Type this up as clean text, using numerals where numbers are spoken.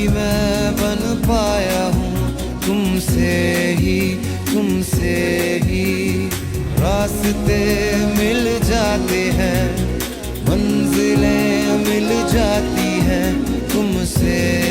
भी मैं बन पाया हूँ तुमसे ही रास्ते मिल जाते हैं, मंजिलें मिल जाती हैं तुमसे